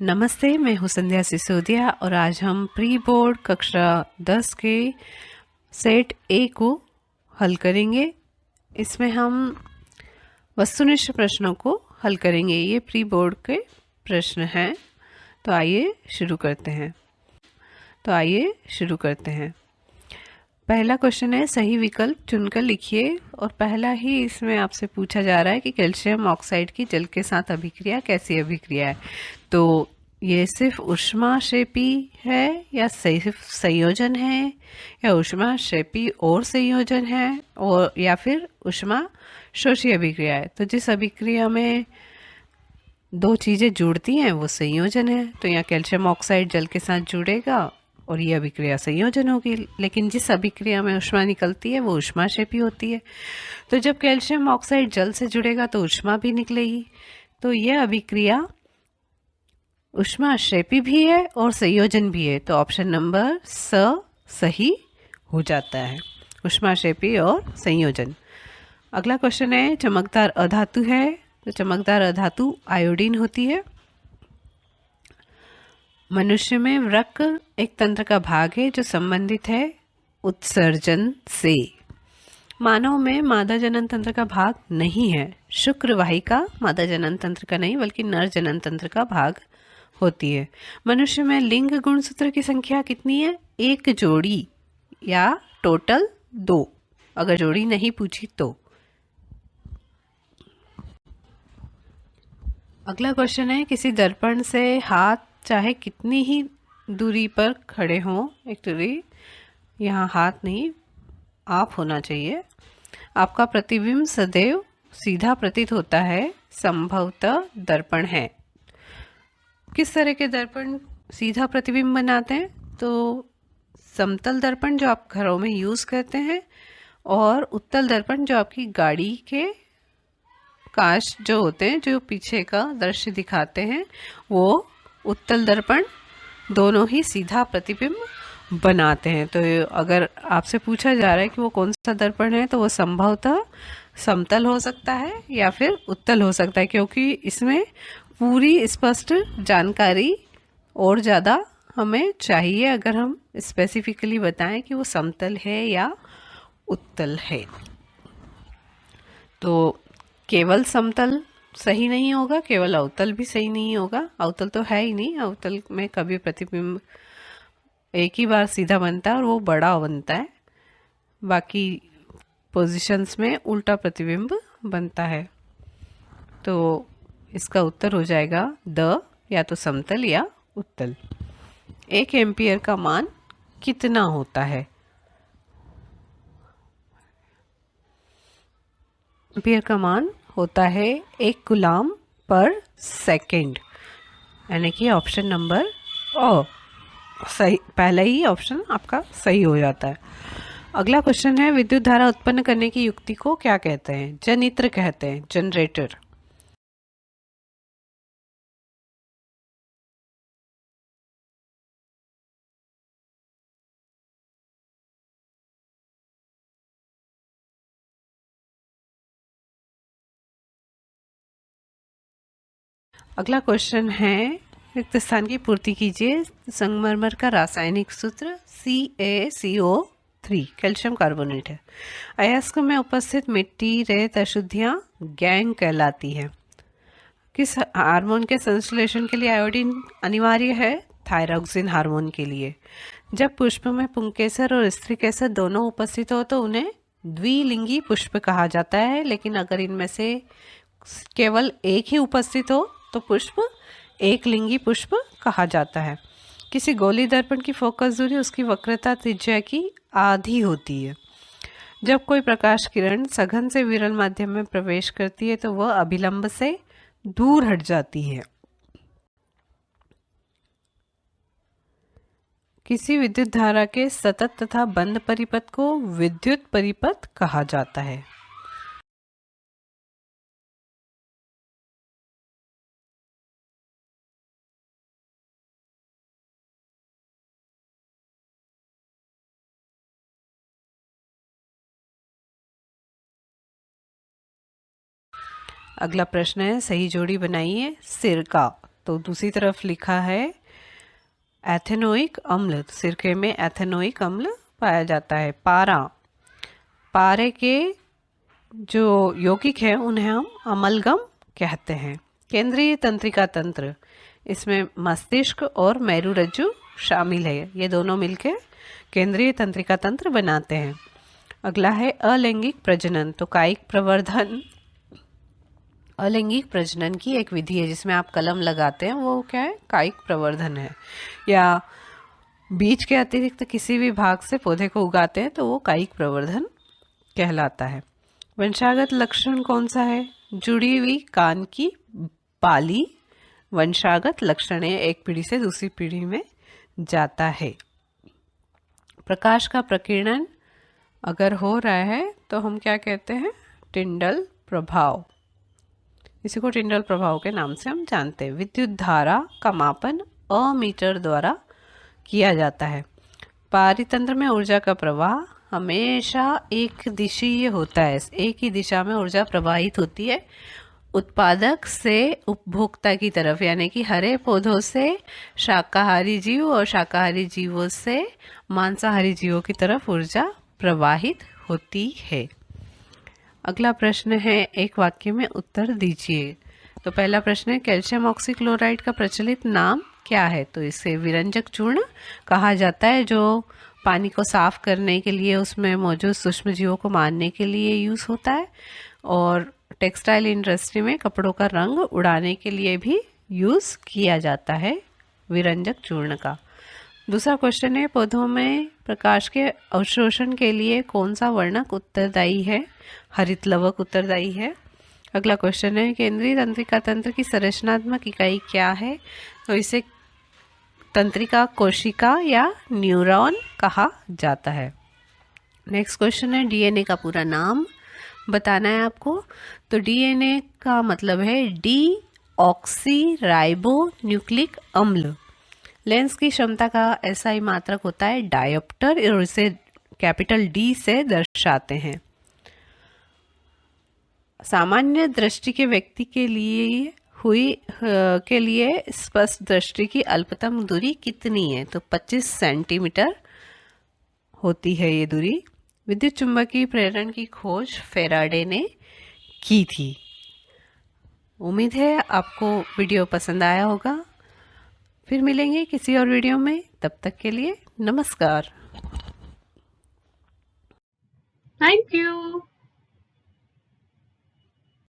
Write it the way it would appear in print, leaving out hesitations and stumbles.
नमस्ते, मैं हूँ संध्या सिसोदिया और आज हम प्री बोर्ड कक्षा 10 के सेट ए को हल करेंगे। इसमें हम वस्तुनिष्ठ प्रश्नों को हल करेंगे। ये प्री बोर्ड के प्रश्न हैं। तो आइए शुरू करते हैं। पहला क्वेश्चन है, सही विकल्प चुनकर लिखिए। और पहला ही इसमें आपसे पूछा जा रहा है कि कैल्शियम ऑक्साइड की जल के साथ अभिक्रिया कैसी अभिक्रिया है। तो ये सिर्फ ऊष्माक्षेपी है या सिर्फ संयोजन है या ऊष्माक्षेपी और संयोजन है और या फिर ऊष्मा शोषी अभिक्रिया है। तो जिस अभिक्रिया में दो चीज़ें जुड़ती हैं वो संयोजन है। तो यहाँ कैल्शियम ऑक्साइड जल के साथ जुड़ेगा और ये अभिक्रिया संयोजन होगी। लेकिन जिस अभिक्रिया में ऊष्मा निकलती है वो ऊष्माक्षेपी होती है। तो जब कैल्शियम ऑक्साइड जल से जुड़ेगा तो ऊष्मा भी निकलेगी। तो यह अभिक्रिया ऊष्माक्षेपी भी है और संयोजन भी है। तो ऑप्शन नंबर सही हो जाता है, ऊष्माक्षेपी और संयोजन। अगला क्वेश्चन है, चमकदार अधातु है। तो चमकदार अधातु आयोडीन होती है। मनुष्य में वृक्क एक तंत्र का भाग है जो संबंधित है उत्सर्जन से। मानव में मादा जनन तंत्र का भाग नहीं है। शुक्र वाहिका मादा जनन तंत्र का नहीं बल्कि नर जनन तंत्र का भाग होती है। मनुष्य में लिंग गुणसूत्र की संख्या कितनी है? एक जोड़ी या टोटल 2, अगर जोड़ी नहीं पूछी तो। अगला क्वेश्चन है, किसी दर्पण से हाथ चाहे कितनी ही दूरी पर खड़े हों, एक दूरी, यहाँ हाथ नहीं आप होना चाहिए, आपका प्रतिबिंब सदैव सीधा प्रतीत होता है। संभवतः दर्पण है। किस तरह के दर्पण सीधा प्रतिबिंब बनाते हैं? तो समतल दर्पण जो आप घरों में यूज़ करते हैं और उत्तल दर्पण जो आपकी गाड़ी के कांच जो होते हैं, जो पीछे का दृश्य दिखाते हैं, वो उत्तल दर्पण दोनों ही सीधा प्रतिबिंब बनाते हैं। तो अगर आपसे पूछा जा रहा है कि वो कौन सा दर्पण है तो वो संभवतः समतल हो सकता है या फिर उत्तल हो सकता है, क्योंकि इसमें पूरी स्पष्ट जानकारी और ज़्यादा हमें चाहिए अगर हम स्पेसिफिकली बताएं कि वो समतल है या उत्तल है। तो केवल समतल सही नहीं होगा, केवल अवतल भी सही नहीं होगा। अवतल तो है ही नहीं, अवतल में कभी प्रतिबिंब एक ही बार सीधा बनता है और वो बड़ा बनता है। बाकी पोजीशंस में उल्टा प्रतिबिंब बनता है। तो इसका उत्तर हो जाएगा या तो समतल या उत्तल। 1 एम्पियर का मान कितना होता है? एम्पियर का मान होता है 1 कूलाम पर सेकेंड, यानी कि ऑप्शन नंबर सही, पहला ही ऑप्शन आपका सही हो जाता है। अगला क्वेश्चन है, विद्युत धारा उत्पन्न करने की युक्ति को क्या कहते हैं? जनित्र कहते हैं, जनरेटर। अगला क्वेश्चन है, रिक्त स्थान की पूर्ति कीजिए। संगमरमर का रासायनिक सूत्र CaCO3 कैल्शियम कार्बोनेट है। अयस्क में उपस्थित मिट्टी रेत अशुद्धियाँ गैंग कहलाती है। किस हार्मोन के संश्लेषण के लिए आयोडीन अनिवार्य है? थायरॉक्सिन हार्मोन के लिए। जब पुष्प में पुंकेसर और स्त्री केसर दोनों उपस्थित हो तो उन्हें द्विलिंगी पुष्प कहा जाता है। लेकिन अगर इनमें से केवल एक ही उपस्थित हो तो पुष्प एक लिंगी पुष्प कहा जाता है। किसी गोली दर्पण की फोकस दूरी उसकी वक्रता त्रिज्या की आधी होती है। जब कोई प्रकाश किरण सघन से विरल माध्यम में प्रवेश करती है तो वह अभिलंब से दूर हट जाती है। किसी विद्युत धारा के सतत तथा बंद परिपथ को विद्युत परिपथ कहा जाता है। अगला प्रश्न है, सही जोड़ी बनाइए। सिरका तो दूसरी तरफ लिखा है एथेनोइक अम्ल, सिरके में एथेनोइक अम्ल पाया जाता है। पारा, पारे के जो यौगिक है उन्हें हम अमलगम कहते हैं। केंद्रीय तंत्रिका तंत्र, इसमें मस्तिष्क और मेरुरज्जु शामिल है, ये दोनों मिलकर केंद्रीय तंत्रिका तंत्र बनाते हैं। अगला है अलैंगिक प्रजनन, तो कायिक प्रवर्धन अलैंगिक प्रजनन की एक विधि है जिसमें आप कलम लगाते हैं, वो क्या है, कायिक प्रवर्धन है। या बीज के अतिरिक्त किसी भी भाग से पौधे को उगाते हैं तो वो कायिक प्रवर्धन कहलाता है। वंशागत लक्षण कौन सा है, जुड़ी हुई कान की बाली वंशागत लक्षण है, एक पीढ़ी से दूसरी पीढ़ी में जाता है। प्रकाश का प्रकीर्णन अगर हो रहा है तो हम क्या कहते हैं, टिंडल प्रभाव, इसी को टिंडल प्रभाव के नाम से हम जानते हैं। विद्युत धारा का मापन अमीटर द्वारा किया जाता है। पारितंत्र में ऊर्जा का प्रवाह हमेशा एक दिशीय होता है, एक ही दिशा में ऊर्जा प्रवाहित होती है, उत्पादक से उपभोक्ता की तरफ, यानी कि हरे पौधों से शाकाहारी जीव और शाकाहारी जीवों से मांसाहारी जीवों की तरफ ऊर्जा प्रवाहित होती है। अगला प्रश्न है, एक वाक्य में उत्तर दीजिए। तो पहला प्रश्न है, कैल्शियम ऑक्सीक्लोराइड का प्रचलित नाम क्या है, तो इसे विरंजक चूर्ण कहा जाता है, जो पानी को साफ करने के लिए, उसमें मौजूद सूक्ष्म जीवों को मारने के लिए यूज़ होता है, और टेक्सटाइल इंडस्ट्री में कपड़ों का रंग उड़ाने के लिए भी यूज़ किया जाता है विरंजक चूर्ण का। दूसरा क्वेश्चन है, पौधों में प्रकाश के अवशोषण के लिए कौन सा वर्णक उत्तरदायी है, हरित लवक उत्तरदायी है। अगला क्वेश्चन है, केंद्रीय तंत्रिका तंत्र की संरचनात्मक इकाई क्या है, तो इसे तंत्रिका कोशिका या न्यूरॉन कहा जाता है। नेक्स्ट क्वेश्चन है, डीएनए का पूरा नाम बताना है आपको। तो डीएनए का मतलब है डी ऑक्सी राइबो न्यूक्लिक अम्ल। लेंस की क्षमता का एसआई मात्रक होता है डायोप्टर, और इसे कैपिटल डी से दर्शाते हैं। सामान्य दृष्टि के व्यक्ति के लिए स्पष्ट दृष्टि की अल्पतम दूरी कितनी है, तो 25 सेंटीमीटर होती है ये दूरी। विद्युत चुंबकीय प्रेरण की खोज फेराडे ने की थी। उम्मीद है आपको वीडियो पसंद आया होगा। फिर मिलेंगे किसी और वीडियो में, तब तक के लिए नमस्कार। Thank you.